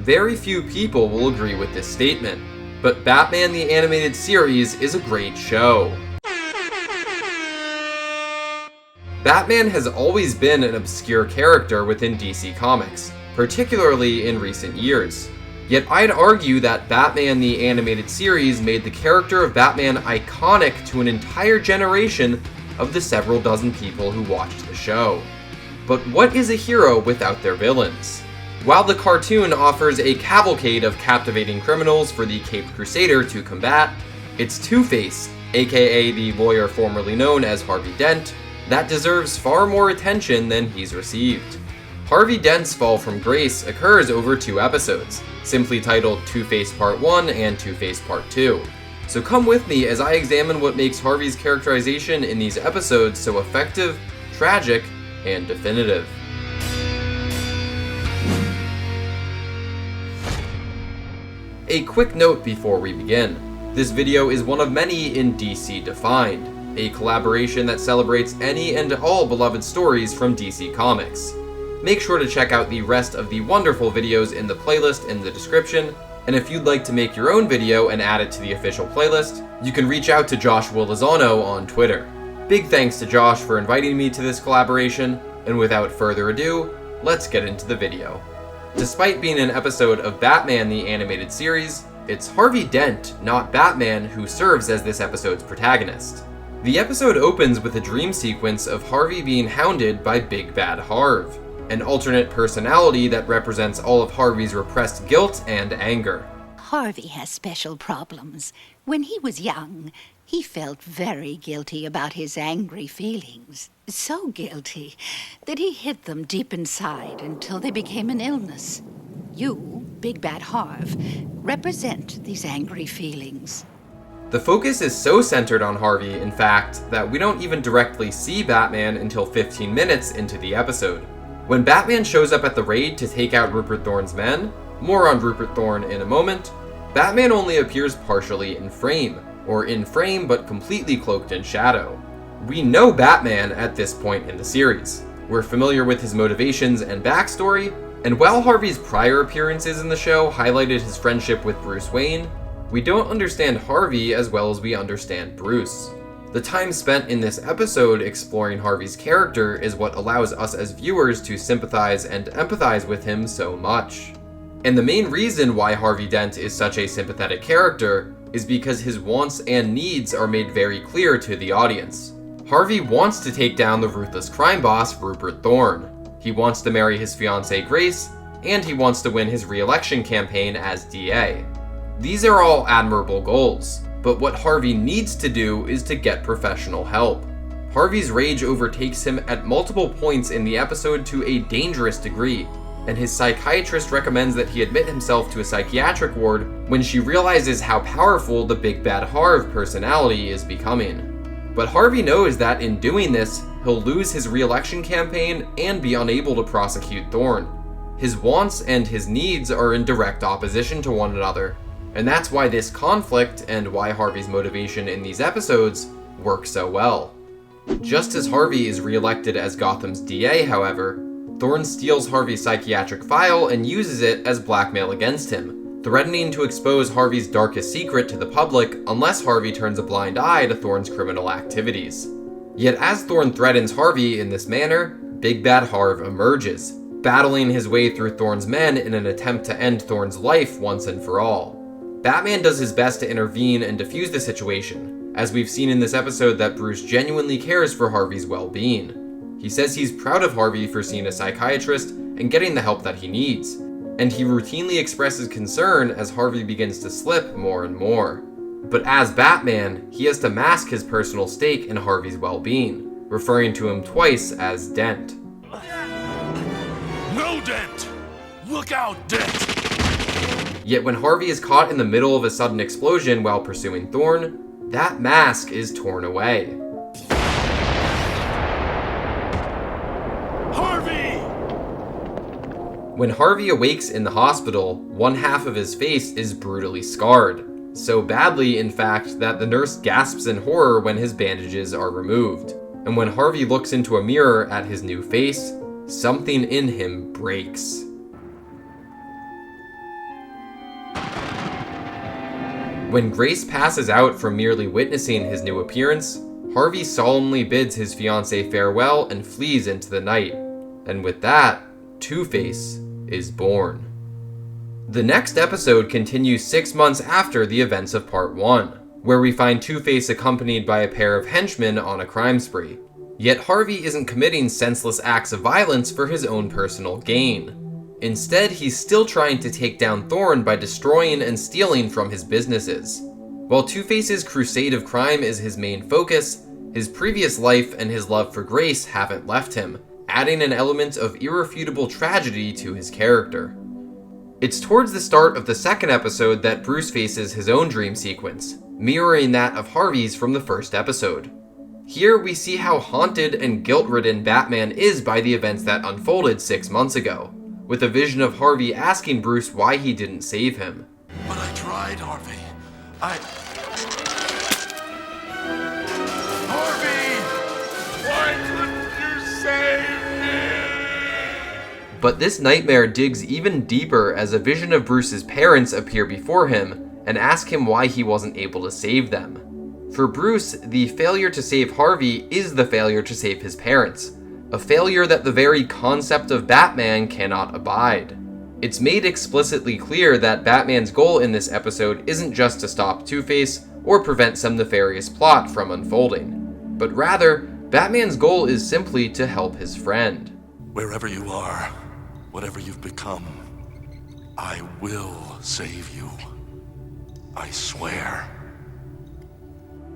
Very few people will agree with this statement, but Batman the Animated Series is a great show. Batman has always been an obscure character within DC Comics, particularly in recent years. Yet I'd argue that Batman the Animated Series made the character of Batman iconic to an entire generation of the several dozen people who watched the show. But what is a hero without their villains? While the cartoon offers a cavalcade of captivating criminals for the Caped Crusader to combat, it's Two-Face, aka the lawyer formerly known as Harvey Dent, that deserves far more attention than he's received. Harvey Dent's fall from grace occurs over 2 episodes, simply titled Two-Face Part 1 and Two-Face Part 2. So come with me as I examine what makes Harvey's characterization in these episodes so effective, tragic, and definitive. A quick note before we begin. This video is one of many in DC Defined, a collaboration that celebrates any and all beloved stories from DC Comics. Make sure to check out the rest of the wonderful videos in the playlist in the description, and if you'd like to make your own video and add it to the official playlist, you can reach out to Joshua Lozano on Twitter. Big thanks to Josh for inviting me to this collaboration, and without further ado, let's get into the video. Despite being an episode of Batman the Animated Series, it's Harvey Dent, not Batman, who serves as this episode's protagonist. The episode opens with a dream sequence of Harvey being hounded by Big Bad Harv, an alternate personality that represents all of Harvey's repressed guilt and anger. Harvey has special problems. When he was young, he felt very guilty about his angry feelings. So guilty that he hid them deep inside until they became an illness. You, Big Bad Harv, represent these angry feelings. The focus is so centered on Harvey, in fact, that we don't even directly see Batman until 15 minutes into the episode. When Batman shows up at the raid to take out Rupert Thorne's men, more on Rupert Thorne in a moment, Batman only appears partially in frame, or in frame but completely cloaked in shadow. We know Batman at this point in the series. We're familiar with his motivations and backstory, and while Harvey's prior appearances in the show highlighted his friendship with Bruce Wayne, we don't understand Harvey as well as we understand Bruce. The time spent in this episode exploring Harvey's character is what allows us as viewers to sympathize and empathize with him so much. And the main reason why Harvey Dent is such a sympathetic character is because his wants and needs are made very clear to the audience. Harvey wants to take down the ruthless crime boss, Rupert Thorne. He wants to marry his fiancée Grace, and he wants to win his re-election campaign as DA. These are all admirable goals, but what Harvey needs to do is to get professional help. Harvey's rage overtakes him at multiple points in the episode to a dangerous degree, and his psychiatrist recommends that he admit himself to a psychiatric ward when she realizes how powerful the Big Bad Harv personality is becoming. But Harvey knows that in doing this, he'll lose his re-election campaign and be unable to prosecute Thorne. His wants and his needs are in direct opposition to one another, and that's why this conflict and why Harvey's motivation in these episodes work so well. Just as Harvey is re-elected as Gotham's DA, however, Thorne steals Harvey's psychiatric file and uses it as blackmail against him, threatening to expose Harvey's darkest secret to the public unless Harvey turns a blind eye to Thorne's criminal activities. Yet as Thorne threatens Harvey in this manner, Big Bad Harv emerges, battling his way through Thorne's men in an attempt to end Thorne's life once and for all. Batman does his best to intervene and defuse the situation, as we've seen in this episode that Bruce genuinely cares for Harvey's well-being. He says he's proud of Harvey for seeing a psychiatrist and getting the help that he needs, and he routinely expresses concern as Harvey begins to slip more and more. But as Batman, he has to mask his personal stake in Harvey's well-being, referring to him twice as Dent. No, Dent! Look out, Dent! Yet when Harvey is caught in the middle of a sudden explosion while pursuing Thorne, that mask is torn away. Harvey! When Harvey awakes in the hospital, one half of his face is brutally scarred. So badly, in fact, that the nurse gasps in horror when his bandages are removed. And when Harvey looks into a mirror at his new face, something in him breaks. When Grace passes out from merely witnessing his new appearance, Harvey solemnly bids his fiancée farewell and flees into the night. And with that, Two-Face is born. The next episode continues 6 months after the events of Part 1, where we find Two-Face accompanied by a pair of henchmen on a crime spree. Yet Harvey isn't committing senseless acts of violence for his own personal gain. Instead, he's still trying to take down Thorn by destroying and stealing from his businesses. While Two-Face's crusade of crime is his main focus, his previous life and his love for Grace haven't left him, adding an element of irrefutable tragedy to his character. It's towards the start of the second episode that Bruce faces his own dream sequence, mirroring that of Harvey's from the first episode. Here we see how haunted and guilt-ridden Batman is by the events that unfolded 6 months ago, with a vision of Harvey asking Bruce why he didn't save him. But I tried, Harvey. Harvey! Why couldn't you save me? But this nightmare digs even deeper as a vision of Bruce's parents appear before him and ask him why he wasn't able to save them. For Bruce, the failure to save Harvey is the failure to save his parents, a failure that the very concept of Batman cannot abide. It's made explicitly clear that Batman's goal in this episode isn't just to stop Two-Face or prevent some nefarious plot from unfolding, but rather, Batman's goal is simply to help his friend. Wherever you are, whatever you've become, I will save you. I swear.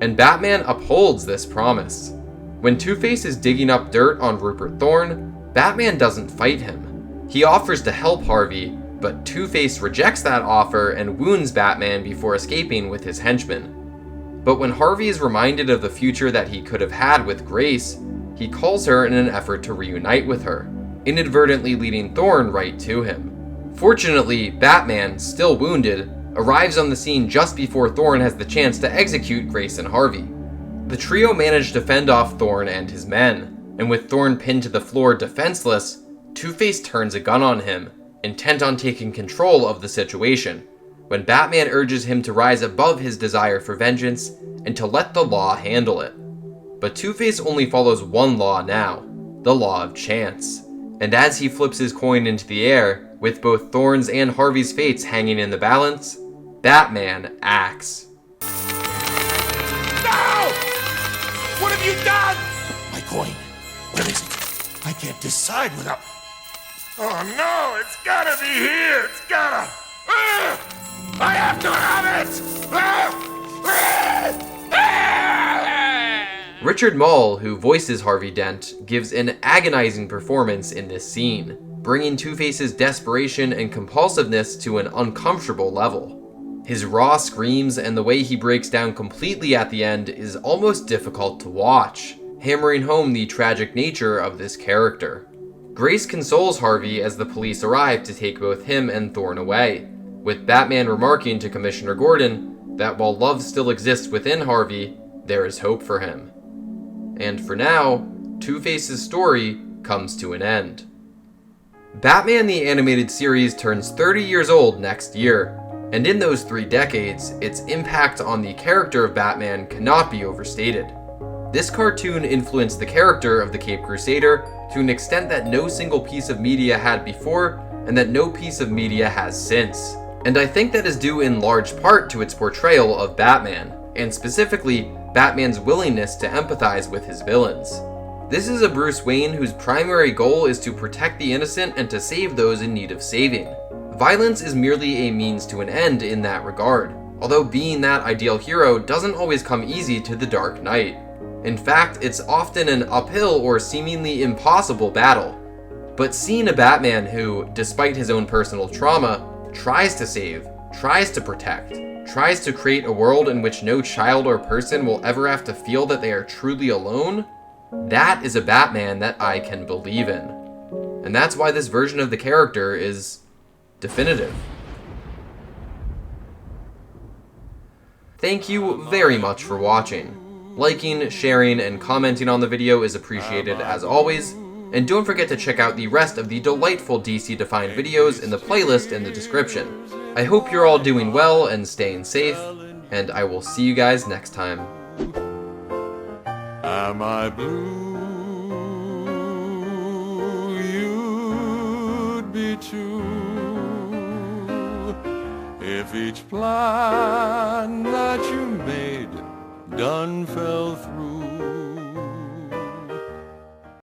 And Batman upholds this promise. When Two-Face is digging up dirt on Rupert Thorne, Batman doesn't fight him. He offers to help Harvey, but Two-Face rejects that offer and wounds Batman before escaping with his henchmen. But when Harvey is reminded of the future that he could have had with Grace, he calls her in an effort to reunite with her, inadvertently leading Thorne right to him. Fortunately, Batman, still wounded, arrives on the scene just before Thorne has the chance to execute Grace and Harvey. The trio manage to fend off Thorne and his men, and with Thorne pinned to the floor defenseless, Two-Face turns a gun on him, intent on taking control of the situation, when Batman urges him to rise above his desire for vengeance and to let the law handle it. But Two-Face only follows one law now, the law of chance, and as he flips his coin into the air, with both Thorne's and Harvey's fates hanging in the balance, Batman acts. No! What have you done? My coin. Where is it? I can't decide without... Oh no, it's gotta be here. It's gotta... I have to have it! Richard Mall, who voices Harvey Dent, gives an agonizing performance in this scene, bringing Two-Face's desperation and compulsiveness to an uncomfortable level. His raw screams and the way he breaks down completely at the end is almost difficult to watch, hammering home the tragic nature of this character. Grace consoles Harvey as the police arrive to take both him and Thorne away, with Batman remarking to Commissioner Gordon that while love still exists within Harvey, there is hope for him. And for now, Two-Face's story comes to an end. Batman the Animated Series turns 30 years old next year, and in those 3 decades, its impact on the character of Batman cannot be overstated. This cartoon influenced the character of the Caped Crusader to an extent that no single piece of media had before, and that no piece of media has since. And I think that is due in large part to its portrayal of Batman, and specifically, Batman's willingness to empathize with his villains. This is a Bruce Wayne whose primary goal is to protect the innocent and to save those in need of saving. Violence is merely a means to an end in that regard, although being that ideal hero doesn't always come easy to the Dark Knight. In fact, it's often an uphill or seemingly impossible battle. But seeing a Batman who, despite his own personal trauma, tries to save, tries to protect, tries to create a world in which no child or person will ever have to feel that they are truly alone, that is a Batman that I can believe in. And that's why this version of the character is definitive. Thank you very much for watching. Liking, sharing, and commenting on the video is appreciated as always, and don't forget to check out the rest of the delightful DC-defined videos in the playlist in the description. I hope you're all doing well and staying safe, and I will see you guys next time. Am I blue? You'd be too if each planet